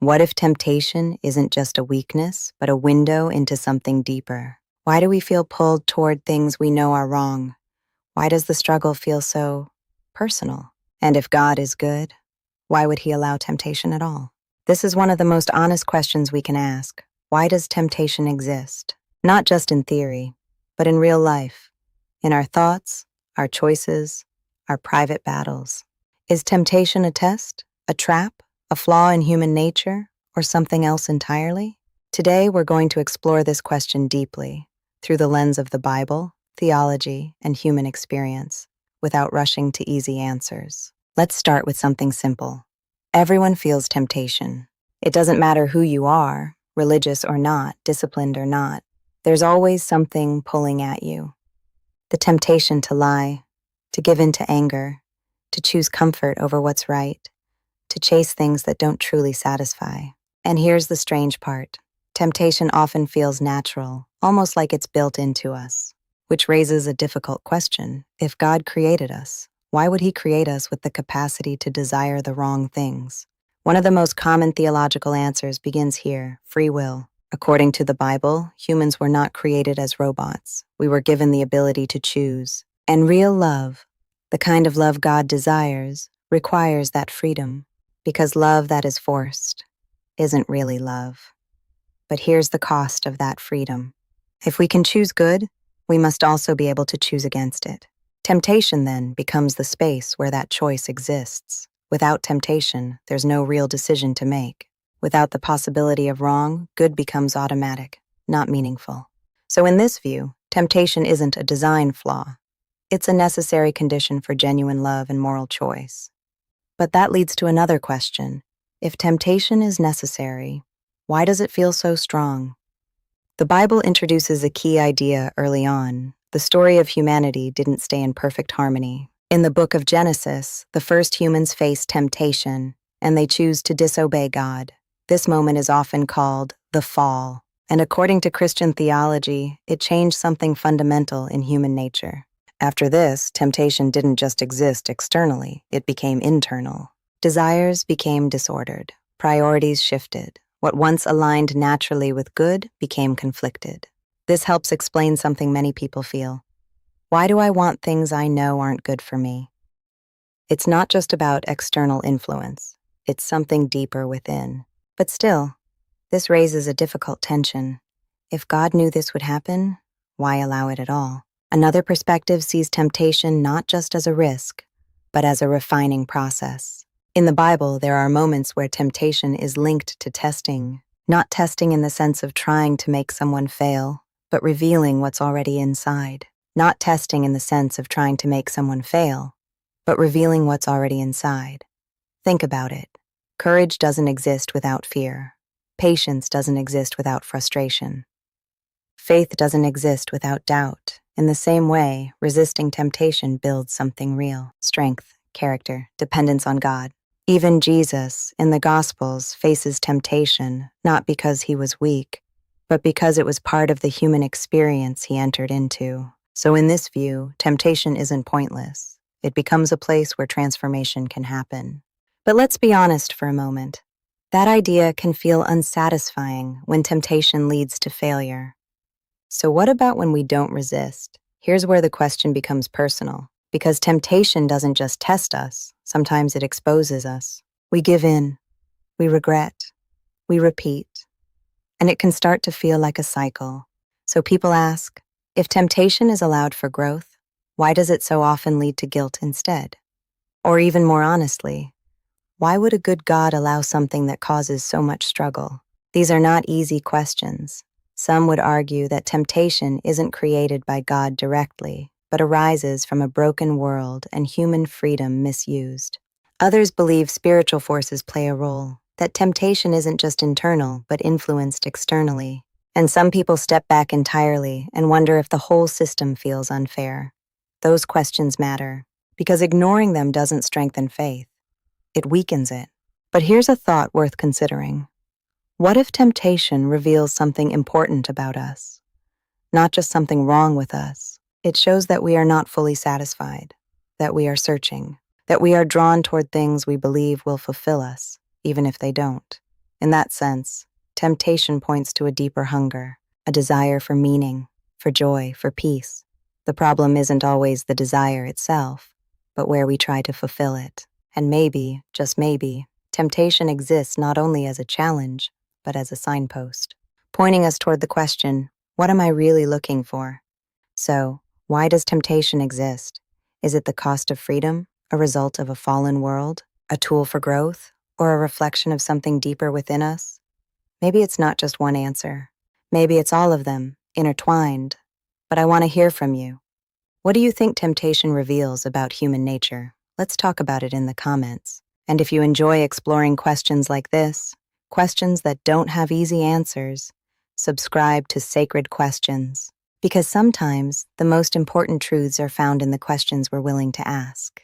What if temptation isn't just a weakness, but a window into something deeper? Why do we feel pulled toward things we know are wrong? Why does the struggle feel so personal? And if God is good, why would he allow temptation at all? This is one of the most honest questions we can ask. Why does temptation exist? Not just in theory, but in real life, in our thoughts, our choices, our private battles. Is temptation a test, a trap, a flaw in human nature, or something else entirely? Today, we're going to explore this question deeply through the lens of the Bible, theology, and human experience, without rushing to easy answers. Let's start with something simple. Everyone feels temptation. It doesn't matter who you are, religious or not, disciplined or not. There's always something pulling at you. The temptation to lie, to give in to anger, to choose comfort over what's right, to chase things that don't truly satisfy. And here's the strange part. Temptation often feels natural, almost like it's built into us, which raises a difficult question. If God created us, why would he create us with the capacity to desire the wrong things? One of the most common theological answers begins here: free will. According to the Bible, humans were not created as robots. We were given the ability to choose. And real love, the kind of love God desires, requires that freedom, because love that is forced isn't really love. But here's the cost of that freedom. If we can choose good, we must also be able to choose against it. Temptation, then, becomes the space where that choice exists. Without temptation, there's no real decision to make. Without the possibility of wrong, good becomes automatic, not meaningful. So in this view, temptation isn't a design flaw. It's a necessary condition for genuine love and moral choice. But that leads to another question. If temptation is necessary, why does it feel so strong? The Bible introduces a key idea early on. The story of humanity didn't stay in perfect harmony. In the book of Genesis, the first humans face temptation, and they choose to disobey God. This moment is often called the fall, and according to Christian theology, it changed something fundamental in human nature. After this, temptation didn't just exist externally, it became internal. Desires became disordered, priorities shifted. What once aligned naturally with good became conflicted. This helps explain something many people feel. Why do I want things I know aren't good for me? It's not just about external influence. It's something deeper within. But still, this raises a difficult tension. If God knew this would happen, why allow it at all? Another perspective sees temptation not just as a risk, but as a refining process. In the Bible, there are moments where temptation is linked to testing, not testing in the sense of trying to make someone fail, but revealing what's already inside. Not testing in the sense of trying to make someone fail, but revealing what's already inside. Think about it. Courage doesn't exist without fear. Patience doesn't exist without frustration. Faith doesn't exist without doubt. In the same way, resisting temptation builds something real: strength, character, dependence on God. Even Jesus, in the Gospels, faces temptation, not because he was weak, but because it was part of the human experience he entered into. So in this view, temptation isn't pointless. It becomes a place where transformation can happen. But let's be honest for a moment. That idea can feel unsatisfying when temptation leads to failure. So what about when we don't resist? Here's where the question becomes personal. Because temptation doesn't just test us, sometimes it exposes us. We give in, we regret, we repeat, and it can start to feel like a cycle. So people ask, if temptation is allowed for growth, why does it so often lead to guilt instead? Or even more honestly, why would a good God allow something that causes so much struggle? These are not easy questions. Some would argue that temptation isn't created by God directly, but arises from a broken world and human freedom misused. Others believe spiritual forces play a role, that temptation isn't just internal, but influenced externally. And some people step back entirely and wonder if the whole system feels unfair. Those questions matter, because ignoring them doesn't strengthen faith. It weakens it. But here's a thought worth considering. What if temptation reveals something important about us? Not just something wrong with us. It shows that we are not fully satisfied, that we are searching, that we are drawn toward things we believe will fulfill us, even if they don't. In that sense, temptation points to a deeper hunger, a desire for meaning, for joy, for peace. The problem isn't always the desire itself, but where we try to fulfill it. And maybe, just maybe, temptation exists not only as a challenge, but as a signpost, pointing us toward the question, what am I really looking for? So, why does temptation exist? Is it the cost of freedom, a result of a fallen world, a tool for growth, or a reflection of something deeper within us? Maybe it's not just one answer. Maybe it's all of them, intertwined. But I want to hear from you. What do you think temptation reveals about human nature? Let's talk about it in the comments. And if you enjoy exploring questions like this, questions that don't have easy answers, subscribe to Sacred Questions. Because sometimes the most important truths are found in the questions we're willing to ask.